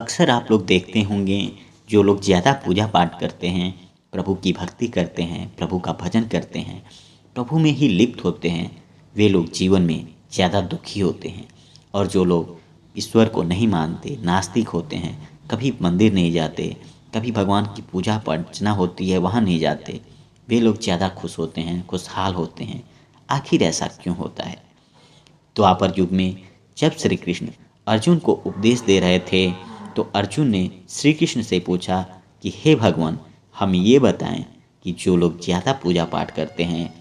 अक्सर आप लोग देखते होंगे, जो लोग ज़्यादा पूजा पाठ करते हैं, प्रभु की भक्ति करते हैं, प्रभु का भजन करते हैं, प्रभु में ही लिप्त होते हैं, वे लोग जीवन में ज़्यादा दुखी होते हैं। और जो लोग ईश्वर को नहीं मानते, नास्तिक होते हैं, कभी मंदिर नहीं जाते, कभी भगवान की पूजा अर्चना होती है वहाँ नहीं जाते, वे लोग ज़्यादा खुश होते हैं, खुशहाल होते हैं। आखिर ऐसा क्यों होता है? द्वापर युग में जब श्री कृष्ण अर्जुन को उपदेश दे रहे थे, तो अर्जुन ने श्री कृष्ण से पूछा कि हे भगवान, हम ये बताएं कि जो लोग ज़्यादा पूजा पाठ करते हैं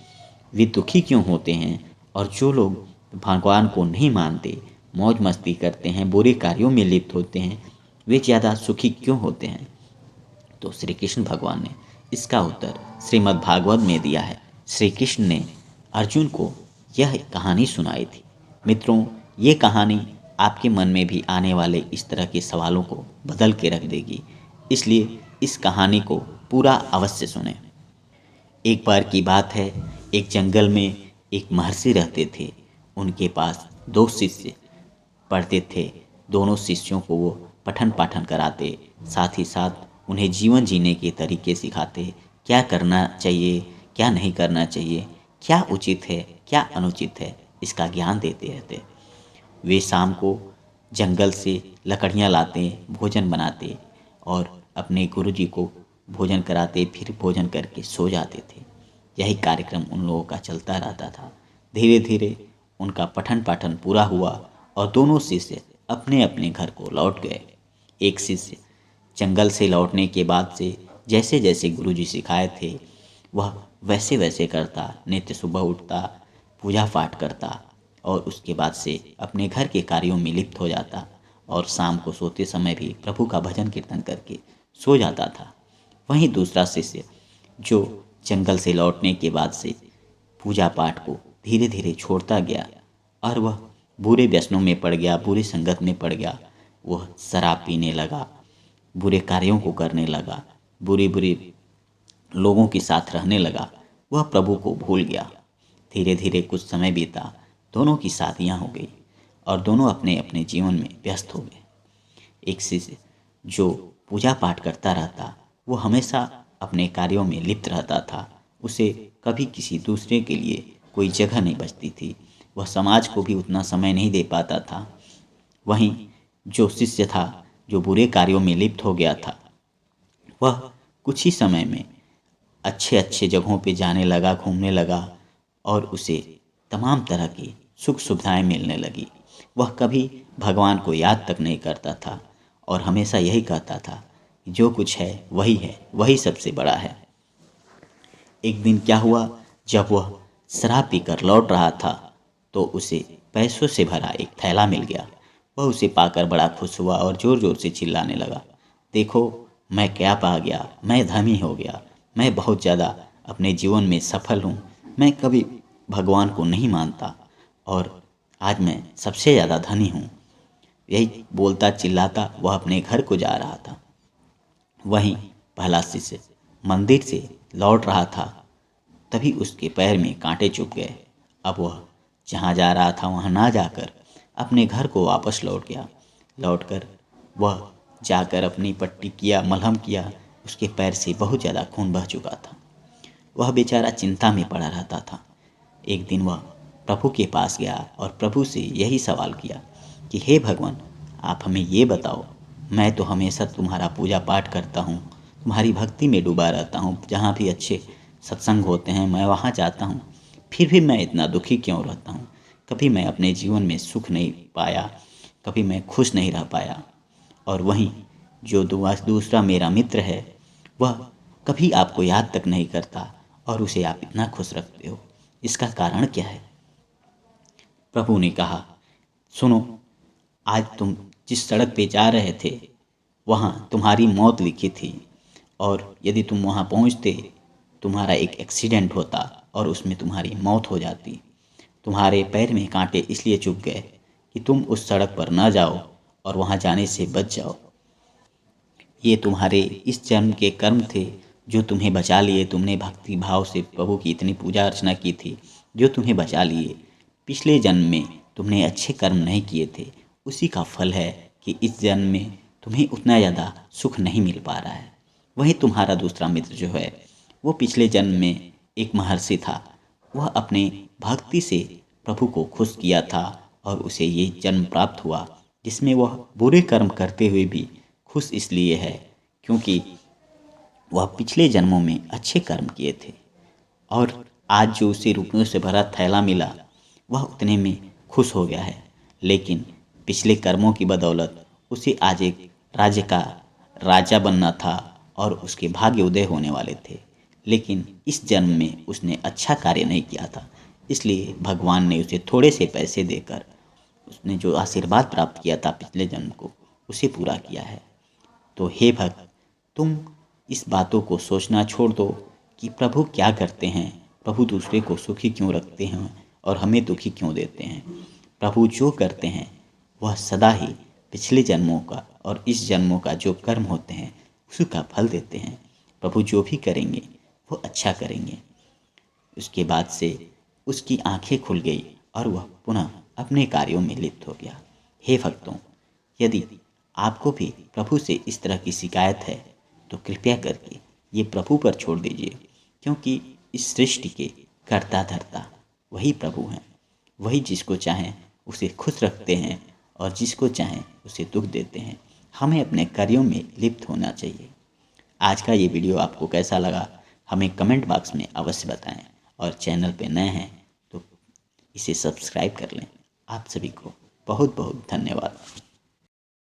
वे दुखी क्यों होते हैं, और जो लोग भगवान को नहीं मानते, मौज मस्ती करते हैं, बुरे कार्यों में लिप्त होते हैं, वे ज़्यादा सुखी क्यों होते हैं। तो श्री कृष्ण भगवान ने इसका उत्तर श्रीमद् भागवत में दिया है। श्री कृष्ण ने अर्जुन को यह कहानी सुनाई थी। मित्रों, ये कहानी आपके मन में भी आने वाले इस तरह के सवालों को बदल के रख देगी, इसलिए इस कहानी को पूरा अवश्य सुनें। एक बार की बात है, एक जंगल में एक महर्षि रहते थे। उनके पास 2 शिष्य पढ़ते थे। दोनों शिष्यों को वो पठन पाठन कराते, साथ ही साथ उन्हें जीवन जीने के तरीके सिखाते, क्या करना चाहिए, क्या नहीं करना चाहिए, क्या उचित है, क्या अनुचित है, इसका ज्ञान देते रहते। वे शाम को जंगल से लकड़ियाँ लाते, भोजन बनाते और अपने गुरुजी को भोजन कराते, फिर भोजन करके सो जाते थे। यही कार्यक्रम उन लोगों का चलता रहता था। धीरे धीरे उनका पठन पाठन पूरा हुआ और दोनों शिष्य अपने अपने घर को लौट गए। एक शिष्य जंगल से लौटने के बाद से जैसे जैसे गुरुजी सिखाए थे वह वैसे वैसे करता, नित्य सुबह उठता, पूजा पाठ करता और उसके बाद से अपने घर के कार्यों में लिप्त हो जाता और शाम को सोते समय भी प्रभु का भजन कीर्तन करके सो जाता था। वहीं दूसरा शिष्य जो जंगल से लौटने के बाद से पूजा पाठ को धीरे धीरे छोड़ता गया और वह बुरे व्यसनों में पड़ गया, बुरी संगत में पड़ गया। वह शराब पीने लगा, बुरे कार्यों को करने लगा, बुरे बुरे लोगों के साथ रहने लगा। वह प्रभु को भूल गया। धीरे धीरे कुछ समय बीता, दोनों की शादियां हो गई और दोनों अपने अपने जीवन में व्यस्त हो गए। एक शिष्य जो पूजा पाठ करता रहता, वो हमेशा अपने कार्यों में लिप्त रहता था। उसे कभी किसी दूसरे के लिए कोई जगह नहीं बचती थी। वह समाज को भी उतना समय नहीं दे पाता था। वहीं जो शिष्य था जो बुरे कार्यों में लिप्त हो गया था, वह कुछ ही समय में अच्छे अच्छे जगहों पे जाने लगा, घूमने लगा और उसे तमाम तरह की सुख सुविधाएं मिलने लगी। वह कभी भगवान को याद तक नहीं करता था और हमेशा यही कहता था कि जो कुछ है, वही सबसे बड़ा है। एक दिन क्या हुआ, जब वह शराब पीकर लौट रहा था तो उसे पैसों से भरा एक थैला मिल गया। वह उसे पाकर बड़ा खुश हुआ और ज़ोर ज़ोर से चिल्लाने लगा, देखो मैं क्या पा गया, मैं धनी हो गया, मैं बहुत ज़्यादा अपने जीवन में सफल हूँ, मैं कभी भगवान को नहीं मानता और आज मैं सबसे ज़्यादा धनी हूँ। यही बोलता चिल्लाता वह अपने घर को जा रहा था। वहीं पहला शिष्य मंदिर से लौट रहा था, तभी उसके पैर में कांटे चुभ गए। अब वह जहाँ जा रहा था वहाँ ना जाकर अपने घर को वापस लौट गया। लौटकर वह जाकर अपनी पट्टी किया, मलहम किया, उसके पैर से बहुत ज़्यादा खून बह चुका था। वह बेचारा चिंता में पड़ा रहता था। एक दिन वह प्रभु के पास गया और प्रभु से यही सवाल किया कि हे भगवान, आप हमें ये बताओ, मैं तो हमेशा तुम्हारा पूजा पाठ करता हूँ, तुम्हारी भक्ति में डूबा रहता हूँ, जहाँ भी अच्छे सत्संग होते हैं मैं वहाँ जाता हूँ, फिर भी मैं इतना दुखी क्यों रहता हूँ? कभी मैं अपने जीवन में सुख नहीं पाया, कभी मैं खुश नहीं रह पाया। और वहीं जो दूसरा मेरा मित्र है वह कभी आपको याद तक नहीं करता और उसे आप इतना खुश रखते हो, इसका कारण क्या है? प्रभु ने कहा, सुनो, आज तुम जिस सड़क पे जा रहे थे वहाँ तुम्हारी मौत लिखी थी और यदि तुम वहाँ पहुँचते तुम्हारा एक एक्सीडेंट होता और उसमें तुम्हारी मौत हो जाती। तुम्हारे पैर में कांटे इसलिए चुभ गए कि तुम उस सड़क पर न जाओ और वहाँ जाने से बच जाओ। ये तुम्हारे इस जन्म के कर्म थे जो तुम्हें बचा लिए। तुमने भक्ति भाव से प्रभु की इतनी पूजा अर्चना की थी जो तुम्हें बचा लिए। पिछले जन्म में तुमने अच्छे कर्म नहीं किए थे, उसी का फल है कि इस जन्म में तुम्हें उतना ज़्यादा सुख नहीं मिल पा रहा है। वहीं तुम्हारा दूसरा मित्र जो है वो पिछले जन्म में एक महर्षि था। वह अपने भक्ति से प्रभु को खुश किया था और उसे ये जन्म प्राप्त हुआ जिसमें वह बुरे कर्म करते हुए भी खुश इसलिए है क्योंकि वह पिछले जन्मों में अच्छे कर्म किए थे और आज जो उसे रुपयों से भरा थैला मिला वह उतने में खुश हो गया है। लेकिन पिछले कर्मों की बदौलत उसे आज एक राज्य का राजा बनना था और उसके भाग्य उदय होने वाले थे। लेकिन इस जन्म में उसने अच्छा कार्य नहीं किया था, इसलिए भगवान ने उसे थोड़े से पैसे देकर उसने जो आशीर्वाद प्राप्त किया था पिछले जन्म को उसे पूरा किया है। तो हे भक्त, तुम इस बातों को सोचना छोड़ दो कि प्रभु क्या करते हैं, प्रभु दूसरे को सुखी क्यों रखते हैं और हमें दुखी क्यों देते हैं। प्रभु जो करते हैं वह सदा ही पिछले जन्मों का और इस जन्मों का जो कर्म होते हैं उसी का फल देते हैं। प्रभु जो भी करेंगे वो अच्छा करेंगे। उसके बाद से उसकी आंखें खुल गई और वह पुनः अपने कार्यों में लिप्त हो गया। हे भक्तों, यदि आपको भी प्रभु से इस तरह की शिकायत है तो कृपया करके ये प्रभु पर छोड़ दीजिए, क्योंकि इस सृष्टि के कर्ता धर्ता वही प्रभु हैं। वही जिसको चाहें उसे खुश रखते हैं और जिसको चाहें उसे दुख देते हैं। हमें अपने कार्यों में लिप्त होना चाहिए। आज का ये वीडियो आपको कैसा लगा हमें कमेंट बॉक्स में अवश्य बताएं और चैनल पे नए हैं तो इसे सब्सक्राइब कर लें। आप सभी को बहुत बहुत धन्यवाद।